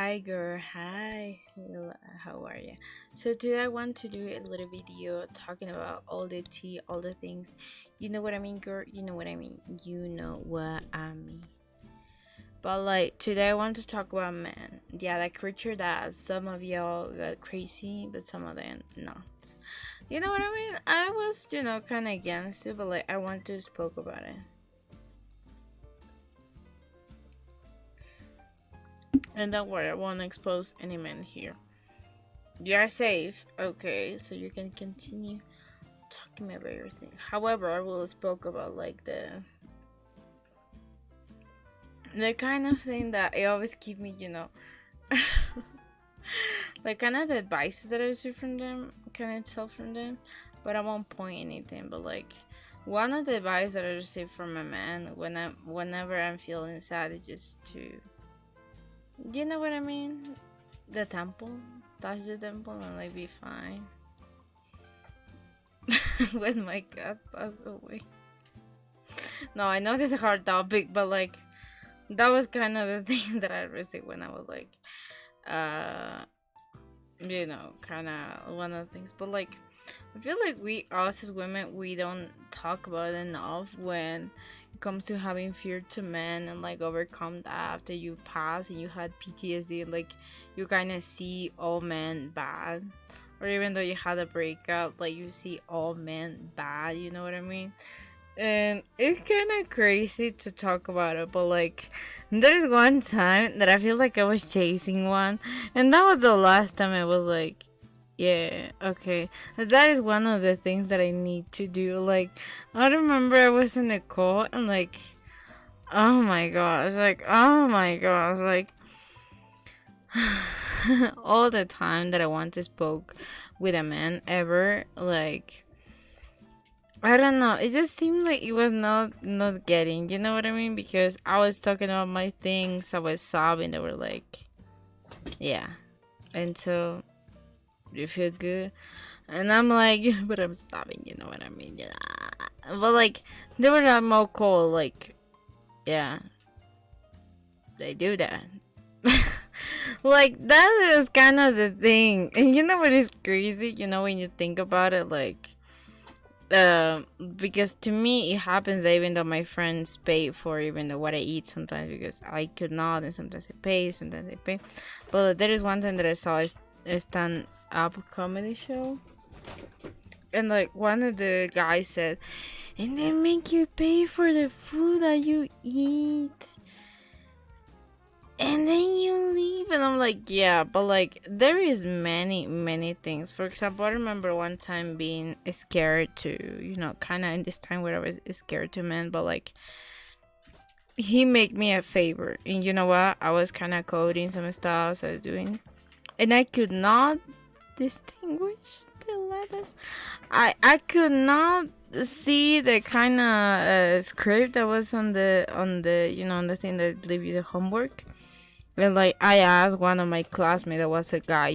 Hi girl, hi. Hello, how are you? So today I want to do a little video talking about all the tea, all the things. You know what I mean, girl? You know what I mean? You know what I mean. But like today I want to talk about men. Yeah, that creature that some of y'all got crazy, but some of them not. You know what I mean? I was, kinda against it, but like I want to spoke about it. And don't worry, I won't expose any men here. You are safe, okay, so you can continue talking about your thing. However, I will spoke about like the kind of thing that it always keep me, like kind of the advices that I receive from them, can I tell from them, but I won't point anything. But like one of the advice that I receive from a man whenever I'm feeling sad is just to, you know what I mean, the temple, touch the temple and like be fine. When my cat passed away. No, I know this is a hard topic, but like that was kind of the thing that I received when I was like, kind of one of the things. But like, I feel like us as women, we don't talk about it enough when it comes to having fear to men and like overcome that after you pass and you had PTSD. Like, you kind of see all men bad, or even though you had a breakup, like you see all men bad. You know what I mean? And it's kind of crazy to talk about it, but like there's one time that I feel like I was chasing one, and that was the last time I was like, yeah, okay, that is one of the things that I need to do. Like, I remember I was in the call and like, oh my gosh, like all the time that I want to spoke with a man ever, like, I don't know. It just seemed like it was not getting. You know what I mean? Because I was talking about my things. I was sobbing. They were like, yeah. And so you feel good, and I'm like, but I'm sobbing. You know what I mean? Yeah. But like they were not more cold. Like, yeah, they do that. Like that is kind of the thing. And you know what is crazy? You know when you think about it, like. Because to me it happens that even though my friends pay for even though what I eat sometimes because I could not, and sometimes I pay. But there is one thing that I saw is a stand-up comedy show, and like one of the guys said, and they make you pay for the food that you eat, and then you leave. And I'm like, yeah, but like there is many things. For example, I remember one time being scared to, kind of in this time where I was scared to men, but like he made me a favor, and you know what, I was kind of coding some stuff, so I was doing, and I could not distinguish the letters. I could not see the kind of script that was on the on the thing that leave you the homework. And like I asked one of my classmates that was a guy,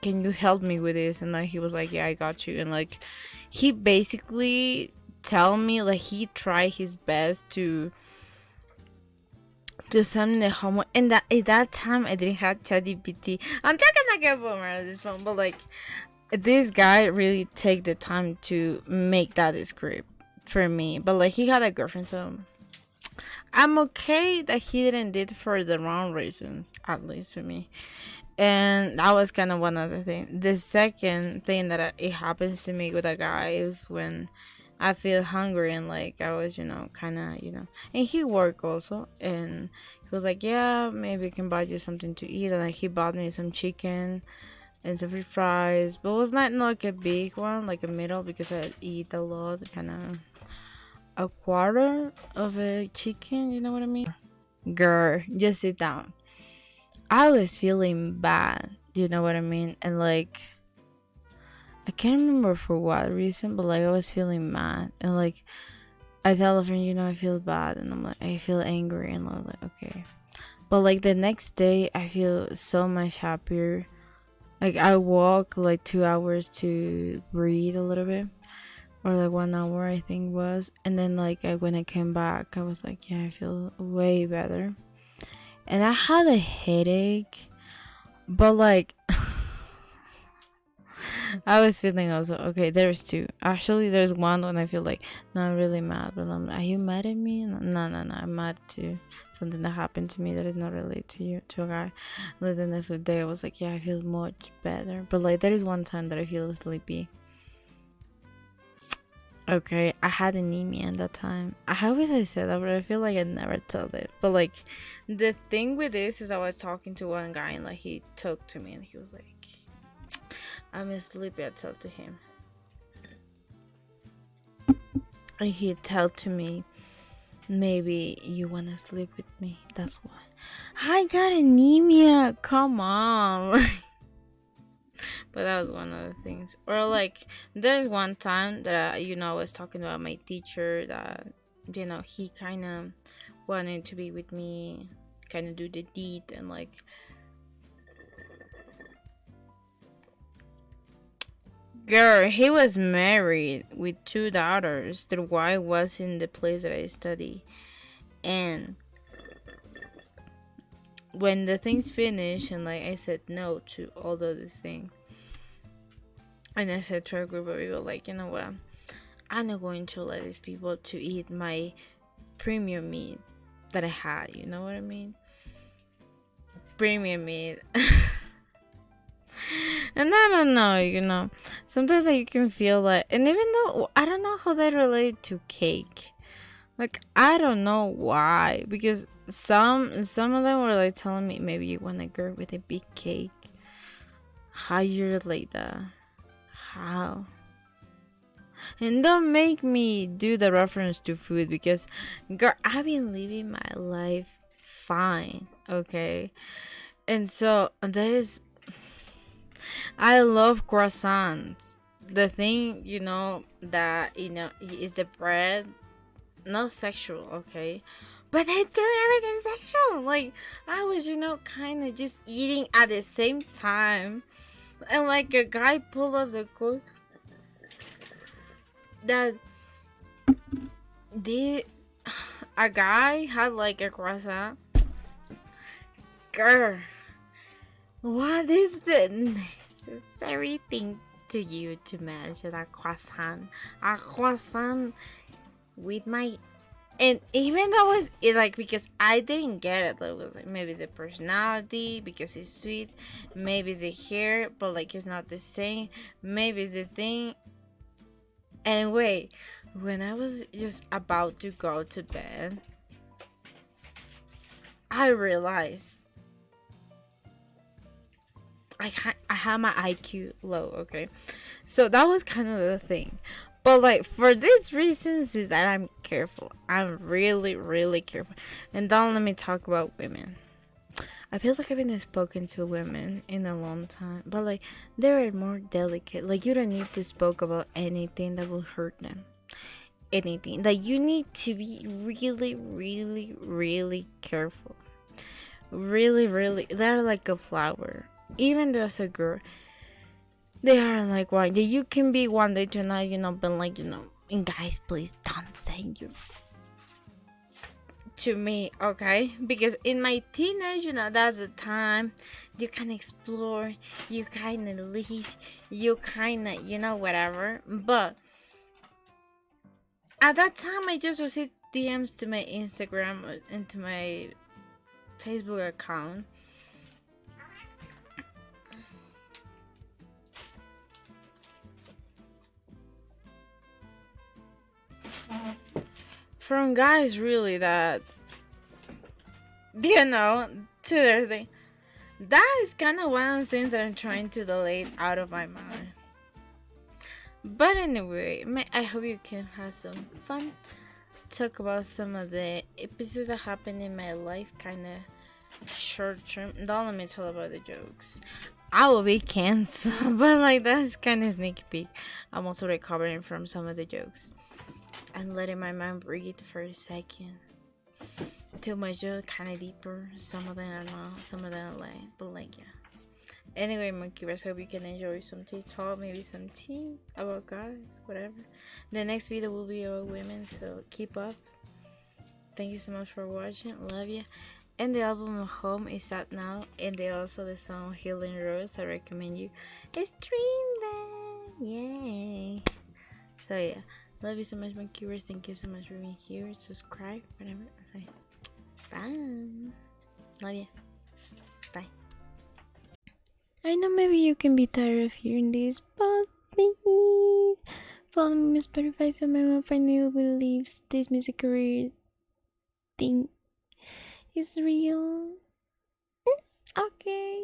can you help me with this? And like he was like, yeah, I got you. And like he basically tell me like he tried his best to send me the homework. And that at that time I didn't have ChatGPT. I'm talking like a boomer at this phone, but like this guy really take the time to make that script for me. But like he had a girlfriend, so I'm okay that he didn't did for the wrong reasons, at least for me. And that was kind of one of the things. The second thing that it happens to me with a guy is when I feel hungry and like I was, kind of, and he worked also, and he was like, yeah, maybe I can buy you something to eat. And like he bought me some chicken and some free fries, but it was not like a big one, like a middle, because I eat a lot, kind of a quarter of a chicken, you know what I mean? Girl, just sit down. I was feeling bad, you know what I mean? And like I can't remember for what reason, but like I was feeling mad, and like I tell a friend, I feel bad, and I'm like, I feel angry, and I'm like, okay. But like the next day I feel so much happier. Like I walk like 2 hours to breathe a little bit, or like 1 hour I think was, and then like when I came back I was like, yeah, I feel way better. and I had a headache, but like I was feeling also okay. There's two. Actually, there's one when I feel like, no, I'm really mad. But I'm, are you mad at me? No, no, no. I'm mad to something that happened to me that is not related to you, to a guy. And then the next day, I was like, yeah, I feel much better. But like, there is one time that I feel sleepy. Okay, I had anemia at that time. I always I said that, but I feel like I never told it. But like, the thing with this is I was talking to one guy and like he talked to me and he was like, I'm sleepy. I tell to him, and he tell to me, maybe you wanna sleep with me. That's why. I got anemia. Come on. But that was one of the things. Or like, there's one time that I was talking about my teacher that he kind of wanted to be with me, kind of do the deed, and like, girl, he was married with 2 daughters. The wife was in the place that I study, and when the things finished, and like I said no to all of these things. And I said to a group of people, like, you know what? I'm not going to let these people to eat my premium meat that I had. You know what I mean? Premium meat. And I don't know, sometimes like, you can feel like, and even though I don't know how they relate to cake. Like, I don't know why. Because some of them were like telling me, maybe you want a girl with a big cake. How you relate that? How? And don't make me do the reference to food because, girl, I've been living my life fine, okay? And so there is, I love croissants. The thing, that, is the bread, not sexual, okay? But they turn everything sexual. Like, I was, kind of just eating at the same time. And like a guy pulled up the quote that a guy had like a croissant. Girl, what is the necessary thing to you to mention a croissant? A croissant with my, and even though was it like, because I didn't get it, like, it was like maybe the personality because it's sweet, maybe the hair, but like it's not the same, maybe it's the thing. And wait, when I was just about to go to bed, I realized I had my IQ low, okay? So that was kind of the thing. But like, for these reasons is that I'm careful. I'm really, really careful. And don't let me talk about women. I feel like I've been spoken to women in a long time. But like, they're more delicate. Like, you don't need to spoke about anything that will hurt them. Anything. Like, you need to be really, really, really careful. Really, really. They're like a flower. Even though as a girl, they are like one. You can be one day to not, but like, and guys, please don't say you to me, okay? Because in my teenage, that's the time you can explore, you kind of leave, you kind of, whatever. But at that time, I just received DMs to my Instagram and to my Facebook account. From guys, really, that, to their thing. That is kind of one of the things that I'm trying to delete out of my mind. But anyway, I hope you can have some fun. Talk about some of the episodes that happened in my life, kind of short term. Don't let me tell about the jokes. I will be canceled, but like, that's kind of sneak peek. I'm also recovering from some of the jokes and letting my mind breathe for a second. Till my joke kind of deeper. Some of them are not, some of them are like, but like, yeah. Anyway, Monkyvers, hope you can enjoy some tea talk, maybe some tea about guys, whatever. The next video will be about women, so keep up. Thank you so much for watching. Love you. And the album Home is out now, and also the song Healing Rose. I recommend you stream that. Yay! So yeah, love you so much, Monkyvers. Thank you so much for being here. Subscribe, whatever. Sorry. Bye. Love you. Bye. I know maybe you can be tired of hearing this, but please follow me on Spotify so my finally believes this music career thing is real. Okay.